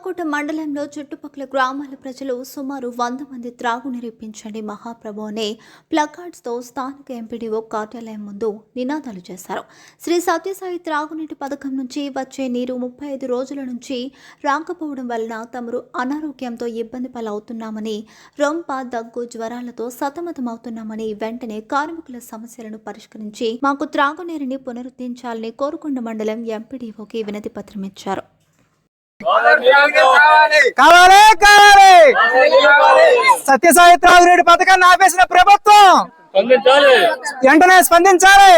కొత్తకోట మండలంలో చుట్టుపక్కల గ్రామాల ప్రజలు సుమారు 100 మంది త్రాగునీరు ఇప్పించండి మహాప్రభు అనే ప్లకార్డ్స్తో స్థానిక ఎంపీడీఓ కార్యాలయం ముందు నినాదాలు చేశారు. శ్రీ సత్యసాయి త్రాగునీటి పథకం నుంచి వచ్చే నీరు 35 రోజుల నుంచి రాకపోవడం వలన తమరు అనారోగ్యంతో ఇబ్బంది పాలవుతున్నామని, రొంప, దగ్గు, జ్వరాలతో సతమతమవుతున్నామని, వెంటనే కార్మికుల సమస్యలను పరిష్కరించి మాకు త్రాగునీరుని పునరుద్ధరించాలని కోరుకొండ మండలం ఎంపీడీఓకి వినతి పత్రం ఇచ్చారు. కావాలి కావాలి సత్యసాయి త్రాగునీటి పథకాన్ని ఆపేసిన ప్రభుత్వం వెంటనే స్పందించాలి.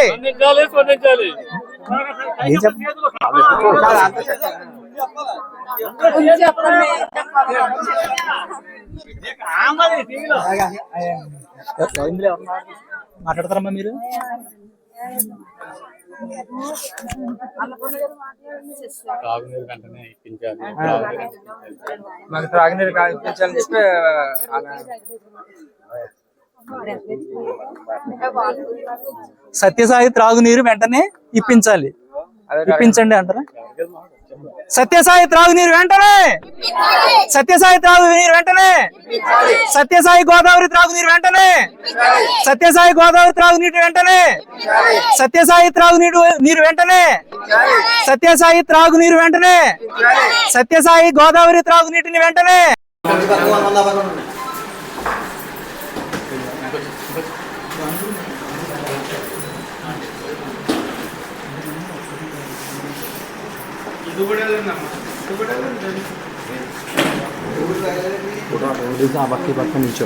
మాట్లాడతారమ్మా మీరు? మాకు త్రాగునీరు ఇప్పించాలని చెప్పి సత్యసాయి త్రాగునీరు వెంటనే ఇప్పించండి అంటారా? సత్యసాయి త్రాగునీరు వెంటనే, సత్యసాయి త్రాగునీరు వెంటనే, సత్యసాయి గోదావరి త్రాగునీరు వెంటనే, సత్యసాయి గోదావరి త్రాగునీరు వెంటనే, సత్యసాయి త్రాగునీరు వెంటనే, సత్యసాయి త్రాగునీరు వెంటనే, సత్యసాయి గోదావరి త్రాగునీటిని వెంటనే. పక్క నిల్చో.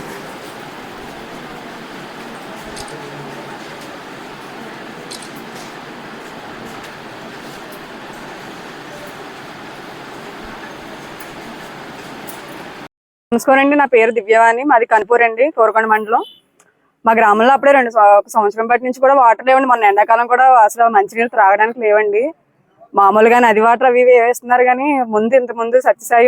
నమస్కారం అండి, నా పేరు దివ్యవాణి, మాది కనుపూర్ అండి, కోరుకొండ మండలం. మా గ్రామంలో అప్పుడే 2 సంవత్సరం బట్టి నుంచి కూడా వాటర్ లేవండి. మొన్న ఎండాకాలం కూడా అసలు మంచినీళ్ళు త్రాగడానికి లేవండి. మామూలుగా నది వాటర్ అవి వేస్తున్నారు, కానీ ఇంతకుముందు సత్యసాయి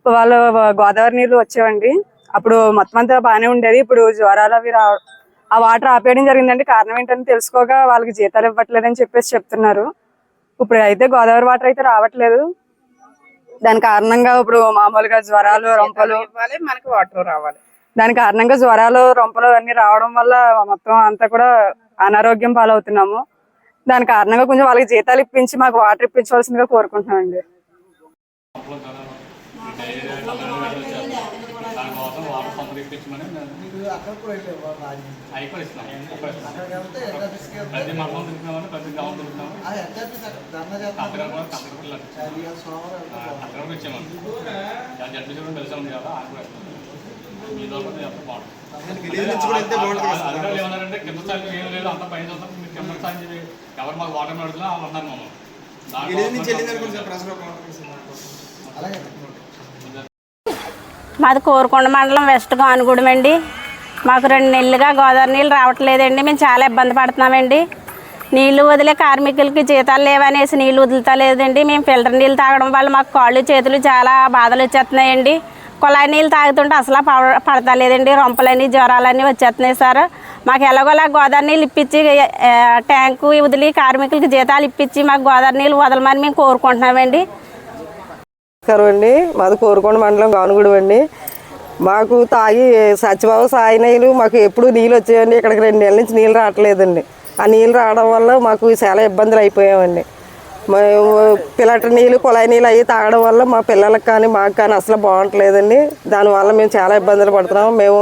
వాళ్ళు గోదావరి నీళ్ళు వచ్చేవండి. అప్పుడు మొత్తం అంతా బాగానే ఉండేది. ఇప్పుడు జ్వరాలు అవి ఆ వాటర్ ఆపేయడం జరిగిందండి. కారణం ఏంటని తెలుసుకోగా వాళ్ళకి జీతాలు ఇవ్వట్లేదని చెప్పేసి చెప్తున్నారు. ఇప్పుడు అయితే గోదావరి వాటర్ అయితే రావట్లేదు. దాని కారణంగా ఇప్పుడు మామూలుగా జ్వరాలు, రొంపలు మనకి వాటర్ రావాలి. దాని కారణంగా జ్వరాలు, రొంపలు అన్ని రావడం వల్ల మొత్తం అంతా కూడా అనారోగ్యం పాలవుతున్నాము. దాని కారణంగా కొంచెం వాళ్ళకి జీతాలు ఇప్పించి మాకు వాటర్ ఇప్పించవలసిందిగా కోరుకుంటున్నామండి. మాది కోరుకొండ మండలం వెస్ట్ గానుగూడెం అండి. మాకు 2 నెలలుగా గోదావరి నీళ్ళు రావట్లేదండి. మేము చాలా ఇబ్బంది పడుతున్నామండి. నీళ్లు వదిలే కార్మికులకి జీతాలు లేవనేసి నీళ్ళు వదులుతలేదండి. మేము ఫిల్టర్ నీళ్ళు తాగడం వల్ల మాకు కాళ్ళు చేతులు చాలా బాధలు వచ్చేస్తున్నాయండి. కుళాయి నీళ్ళు తాగుతుంటే అసలు పడతలేదండి. రొంపలని, జ్వరాలన్నీ వచ్చేస్తున్నాయి సార్. మాకు ఎలాగోలా గోదావరి నీళ్ళు ఇప్పించి ట్యాంకు వదిలి కార్మికులకి జీతాలు ఇప్పించి మాకు గోదావరి నీళ్ళు వదలమని మేము కోరుకుంటున్నామండి. నమస్కారం అండి, మాది కోరుకొండ మండలం గానుగూడెం అండి. మాకు తాగి సత్యబాబు సాయి నీళ్ళు మాకు ఎప్పుడు నీళ్ళు వచ్చాయండి. ఇక్కడికి 2 నెలల నుంచి నీళ్ళు రావట్లేదండి. ఆ నీళ్ళు రావడం వల్ల మాకు చాలా ఇబ్బందులు అయిపోయామండి. ఫిల్టర్ నీళ్ళు, కుళాయి నీళ్ళు అవి తాగడం వల్ల మా పిల్లలకు కానీ మాకు కానీ అసలు బాగుంటలేదండి. దానివల్ల మేము చాలా ఇబ్బందులు పడుతున్నాము. మేము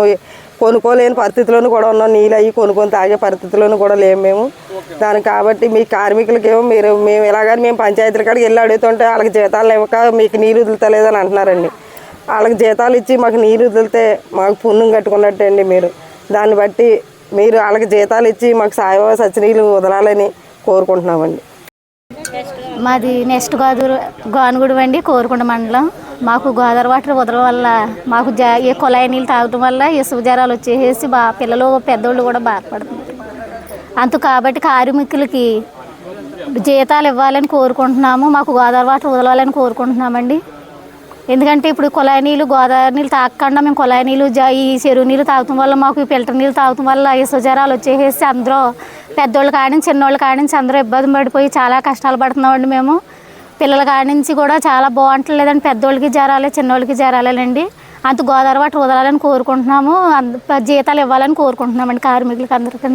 కొనుక్కోలేని పరిస్థితిలోనూ కూడా ఉన్నాం. నీళ్ళు అవి కొనుక్కొని తాగే పరిస్థితిలోనూ కూడా లేము మేము. దానికి కాబట్టి మీ కార్మికులకేమో మేము ఎలాగని మేము పంచాయతీల కాడికి వెళ్ళి అడుగుతుంటే వాళ్ళకి జీతాలు ఇవ్వక మీకు నీరు వదులుతలేదని అంటున్నారండి. వాళ్ళకి జీతాలు ఇచ్చి మాకు నీరు వదిలితే మాకు పుణ్యం కట్టుకున్నట్టు అండి. మీరు దాన్ని బట్టి మీరు వాళ్ళకి జీతాలు ఇచ్చి మాకు సాయిబాబా సత్య నీళ్ళు వదలాలని కోరుకుంటున్నామండి. మాది నెక్స్ట్ గానుగూడెం అండి, కోరుకొండ మండలం. మాకు గోదావరి వాటర్ వదలడం వల్ల మాకు ఏ కుళాయి నీళ్ళు తాగడం వల్ల ఇసుక జ్వరాలు వచ్చేసి పిల్లలు పెద్దోళ్ళు కూడా బాధపడుతున్నారు. కాబట్టి కార్మికులకి జీతాలు ఇవ్వాలని కోరుకుంటున్నాము. మాకు గోదావరి వాటర్ వదలాలని కోరుకుంటున్నామండి. ఎందుకంటే ఇప్పుడు కుళాయి నీళ్ళు, గోదావరి నీళ్ళు తాగకుండా మేము కుళాయి నీళ్ళు, ఈ చెరువు నీళ్ళు తాగటం వల్ల, మాకు ఫిల్టర్ నీళ్ళు తాగటం వల్ల ఇసుక జ్వరాలు వచ్చేసి అందరూ పెద్దోళ్ళు కాడించి చిన్నోళ్ళు కాడించి అందరూ ఇబ్బంది పడిపోయి చాలా కష్టాలు పడుతున్నామండి మేము. పిల్లల కాడి నుంచి కూడా చాలా బాగుంటలేదండి. పెద్దోళ్ళకి జ్వరాలే, చిన్నోళ్ళకి జ్వరాలేనండి. అంత గోదావరి వాటర్ వదలాలని కోరుకుంటున్నాము. జీతాలు ఇవ్వాలని కోరుకుంటున్నామండి కార్మికులకి అందరికీ.